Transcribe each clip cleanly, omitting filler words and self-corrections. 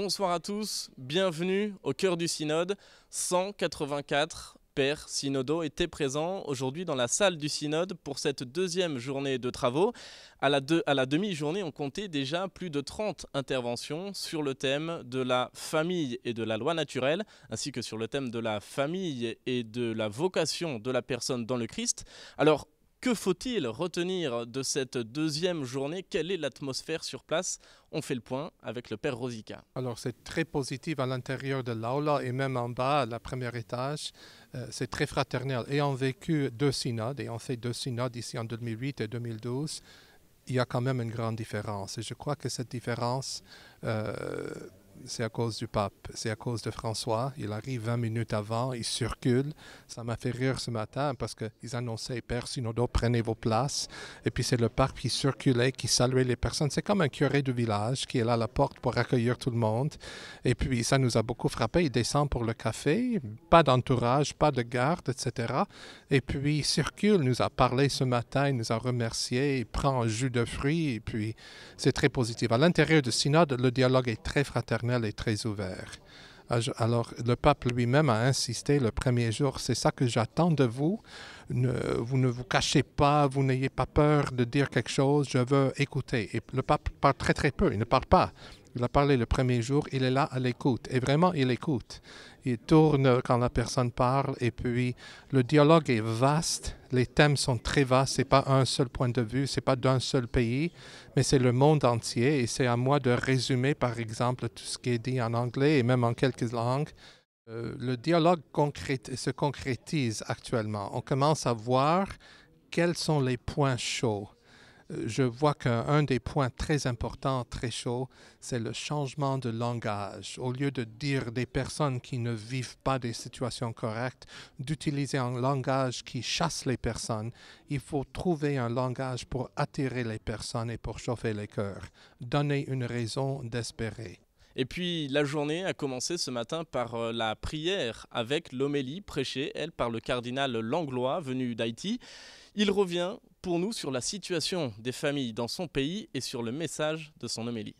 Bonsoir à tous, bienvenue au cœur du synode. 184 pères synodaux étaient présents aujourd'hui dans la salle du synode pour cette deuxième journée de travaux. À la demi-journée, on comptait déjà plus de 30 interventions sur le thème de la famille et de la loi naturelle, ainsi que sur le thème de la famille et de la vocation de la personne dans le Christ. Alors, que faut-il retenir de cette deuxième journée? Quelle est l'atmosphère sur place? On fait le point avec le Père Rosica. Alors c'est très positif à l'intérieur de l'aula et même en bas, à la première étage. C'est très fraternel. Ayant vécu deux synodes, et on fait deux synodes ici en 2008 et 2012, il y a quand même une grande différence. Et je crois que cette différence, c'est à cause du pape, c'est à cause de François. Il arrive 20 minutes avant, il circule. Ça m'a fait rire ce matin parce qu'ils annonçaient « Père synodaux, prenez vos places ». Et puis c'est le pape qui circulait, qui saluait les personnes. C'est comme un curé du village qui est là à la porte pour accueillir tout le monde. Et puis ça nous a beaucoup frappé. Il descend pour le café, pas d'entourage, pas de garde, etc. Et puis il circule, nous a parlé ce matin, il nous a remerciés, il prend un jus de fruits et puis c'est très positif. À l'intérieur du synode, le dialogue est très fraternel et très ouvert. Alors, le pape lui-même a insisté le premier jour, c'est ça que j'attends de vous. Vous ne vous cachez pas, vous n'ayez pas peur de dire quelque chose, je veux écouter. Et le pape parle très très peu, il ne parle pas. Il a parlé le premier jour, il est là à l'écoute. Et vraiment, il écoute. Il tourne quand la personne parle et puis le dialogue est vaste. Les thèmes sont très vastes. Ce n'est pas un seul point de vue, ce n'est pas d'un seul pays, mais c'est le monde entier. Et c'est à moi de résumer, par exemple, tout ce qui est dit en anglais et même en quelques langues. Le dialogue se concrétise actuellement. On commence à voir quels sont les points chauds. Je vois qu'un des points très importants, très chauds, c'est le changement de langage. Au lieu de dire des personnes qui ne vivent pas des situations correctes, d'utiliser un langage qui chasse les personnes, il faut trouver un langage pour attirer les personnes et pour chauffer les cœurs, donner une raison d'espérer. Et puis la journée a commencé ce matin par la prière avec l'homélie prêchée, elle, par le cardinal Langlois, venu d'Haïti. Il revient pour nous sur la situation des familles dans son pays et sur le message de son homélie.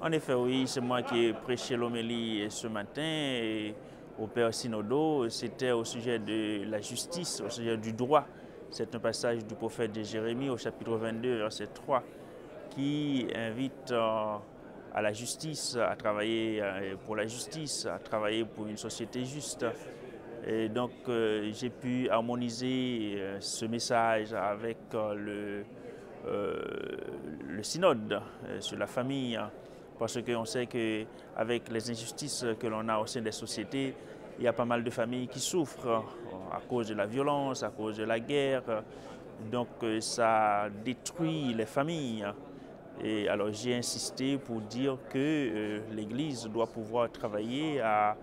En effet, oui, c'est moi qui ai prêché l'homélie ce matin et au Père synodaux. C'était au sujet de la justice, au sujet du droit. C'est un passage du prophète de Jérémie au chapitre 22, verset 3, qui invite à la justice, à travailler pour la justice, à travailler pour une société juste. Et donc j'ai pu harmoniser ce message avec le synode sur la famille, parce qu'on sait qu'avec les injustices que l'on a au sein des sociétés, il y a pas mal de familles qui souffrent à cause de la violence, à cause de la guerre. Donc ça détruit les familles. Et alors j'ai insisté pour dire que l'Église doit pouvoir travailler à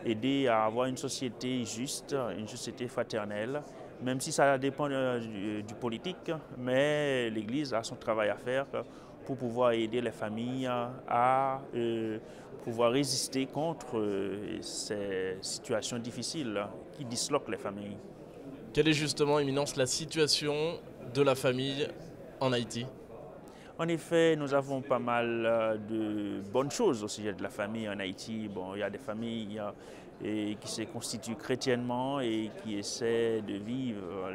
aider à avoir une société juste, une société fraternelle, même si ça dépend du politique, mais l'Église a son travail à faire pour pouvoir aider les familles à pouvoir résister contre ces situations difficiles qui disloquent les familles. Quelle est justement, Éminence, la situation de la famille en Haïti? En effet, nous avons pas mal de bonnes choses au sujet de la famille en Haïti. Bon, il y a des familles qui se constituent chrétiennement et qui essaient de vivre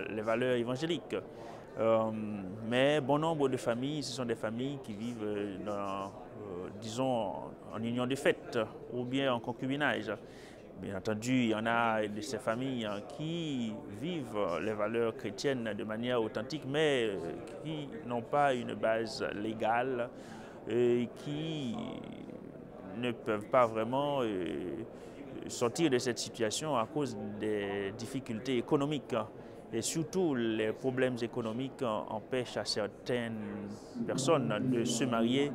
les valeurs évangéliques. Mais bon nombre de familles, ce sont des familles qui vivent disons, en union de fait ou bien en concubinage. Bien entendu, il y en a de ces familles qui vivent les valeurs chrétiennes de manière authentique, mais qui n'ont pas une base légale et qui ne peuvent pas vraiment sortir de cette situation à cause des difficultés économiques. Et surtout, les problèmes économiques empêchent à certaines personnes de se marier,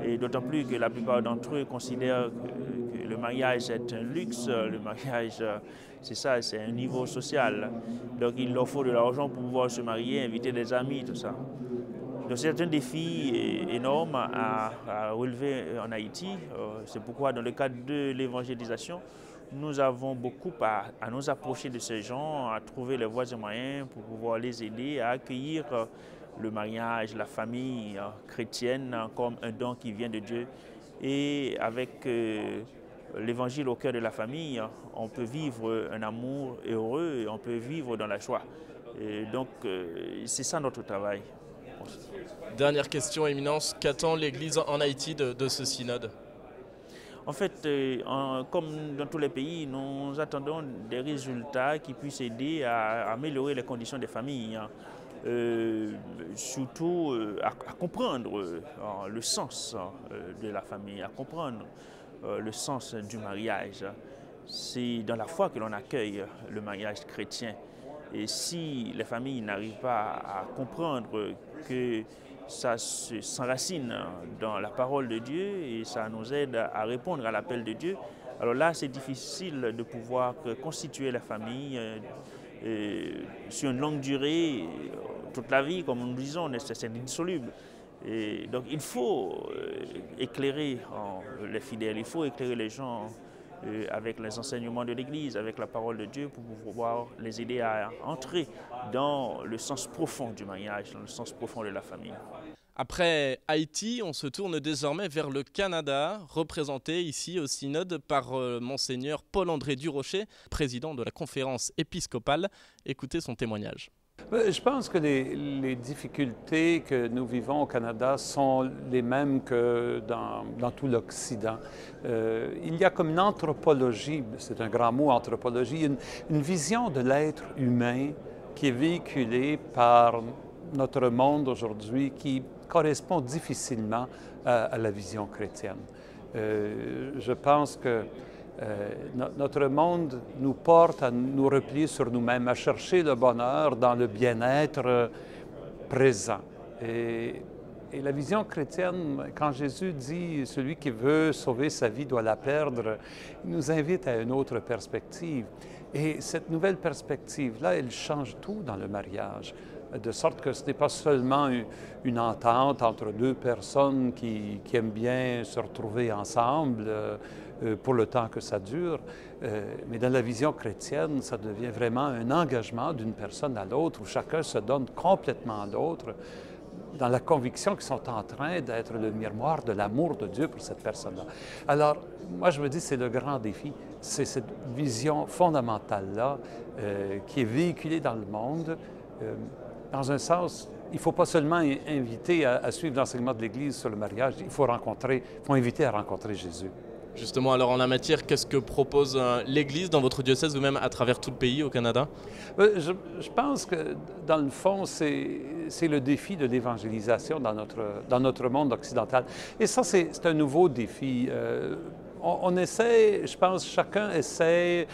et d'autant plus que la plupart d'entre eux considèrent que le mariage est un luxe, le mariage, c'est ça, c'est un niveau social. Donc il leur faut de l'argent pour pouvoir se marier, inviter des amis, tout ça. Donc c'est un défi énorme à relever en Haïti. C'est pourquoi dans le cadre de l'évangélisation, nous avons beaucoup à nous approcher de ces gens, à trouver les voies et moyens pour pouvoir les aider à accueillir le mariage, la famille chrétienne comme un don qui vient de Dieu Et avec l'évangile au cœur de la famille, on peut vivre un amour heureux et on peut vivre dans la joie. Et donc, c'est ça notre travail. Dernière question, Éminence, qu'attend l'Église en Haïti de ce synode? En fait, comme dans tous les pays, nous attendons des résultats qui puissent aider à améliorer les conditions des familles, surtout à comprendre le sens de la famille, à comprendre le sens du mariage. C'est dans la foi que l'on accueille le mariage chrétien. Et si les familles n'arrivent pas à comprendre que ça s'enracine dans la parole de Dieu et ça nous aide à répondre à l'appel de Dieu, alors là, c'est difficile de pouvoir constituer la famille sur une longue durée, toute la vie, comme nous disons, c'est indissoluble. Et donc il faut éclairer les fidèles, il faut éclairer les gens avec les enseignements de l'Église, avec la parole de Dieu, pour pouvoir les aider à entrer dans le sens profond du mariage, dans le sens profond de la famille. Après Haïti, on se tourne désormais vers le Canada, représenté ici au synode par Monseigneur Paul-André Durocher, président de la conférence épiscopale. Écoutez son témoignage. Je pense que les difficultés que nous vivons au Canada sont les mêmes que dans tout l'Occident. Il y a comme une anthropologie, c'est un grand mot, anthropologie, une vision de l'être humain qui est véhiculée par notre monde aujourd'hui qui correspond difficilement à la vision chrétienne. Je pense que notre monde nous porte à nous replier sur nous-mêmes, à chercher le bonheur dans le bien-être présent. Et la vision chrétienne, quand Jésus dit « celui qui veut sauver sa vie doit la perdre », il nous invite à une autre perspective. Et cette nouvelle perspective-là, elle change tout dans le mariage, de sorte que ce n'est pas seulement une entente entre deux personnes qui aiment bien se retrouver ensemble pour le temps que ça dure, mais dans la vision chrétienne, ça devient vraiment un engagement d'une personne à l'autre, où chacun se donne complètement à l'autre, dans la conviction qu'ils sont en train d'être le miroir de l'amour de Dieu pour cette personne-là. Alors, moi, je me dis, c'est le grand défi. C'est cette vision fondamentale-là qui est véhiculée dans le monde. Dans un sens, il ne faut pas seulement inviter à suivre l'enseignement de l'Église sur le mariage, il faut inviter à rencontrer Jésus. Justement, alors en la matière, qu'est-ce que propose l'Église dans votre diocèse ou même à travers tout le pays au Canada? Je pense que, dans le fond, c'est le défi de l'évangélisation dans notre monde occidental. Et ça, c'est un nouveau défi. On essaie, je pense, chacun essaie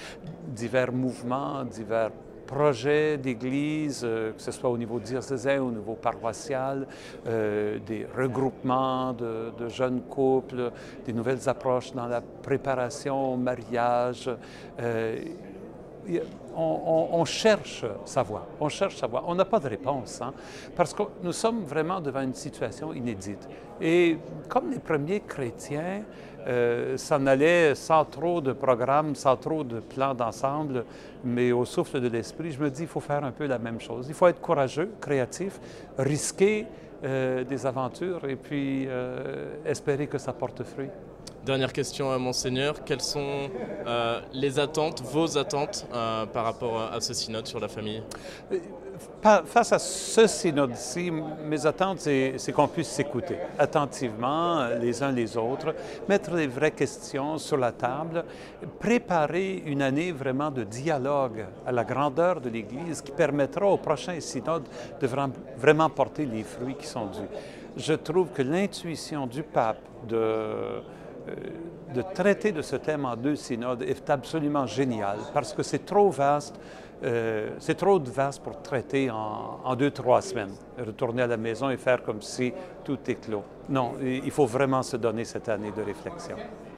divers mouvements, divers projets d'Église, que ce soit au niveau diocésain, au niveau paroissial, des regroupements de jeunes couples, des nouvelles approches dans la préparation au mariage. On cherche sa voie, on cherche sa voie. On n'a pas de réponse, hein, parce que nous sommes vraiment devant une situation inédite. Et comme les premiers chrétiens s'en allaient sans trop de programmes, sans trop de plans d'ensemble, mais au souffle de l'Esprit, je me dis qu'il faut faire un peu la même chose. Il faut être courageux, créatif, risquer des aventures et puis espérer que ça porte fruit. Dernière question, Monseigneur. Quelles sont les attentes, vos attentes par rapport à ce synode sur la famille? Face à ce synode-ci, mes attentes, c'est qu'on puisse s'écouter attentivement les uns les autres, mettre les vraies questions sur la table, préparer une année vraiment de dialogue à la grandeur de l'Église qui permettra au prochain synode de vraiment porter les fruits qui sont dus. Je trouve que l'intuition du pape de traiter de ce thème en 2 synodes est absolument génial parce que c'est trop vaste, pour traiter en 2-3 semaines. Retourner à la maison et faire comme si tout est clos. Non, il faut vraiment se donner cette année de réflexion.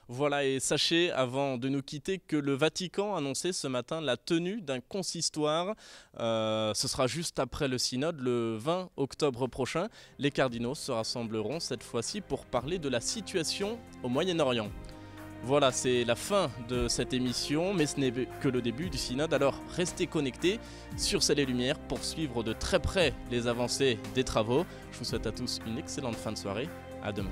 Voilà, et sachez, avant de nous quitter, que le Vatican a annoncé ce matin la tenue d'un consistoire. Ce sera juste après le synode, le 20 octobre prochain. Les cardinaux se rassembleront cette fois-ci pour parler de la situation au Moyen-Orient. Voilà, c'est la fin de cette émission, mais ce n'est que le début du synode. Alors restez connectés sur Ciel et Lumière pour suivre de très près les avancées des travaux. Je vous souhaite à tous une excellente fin de soirée. À demain.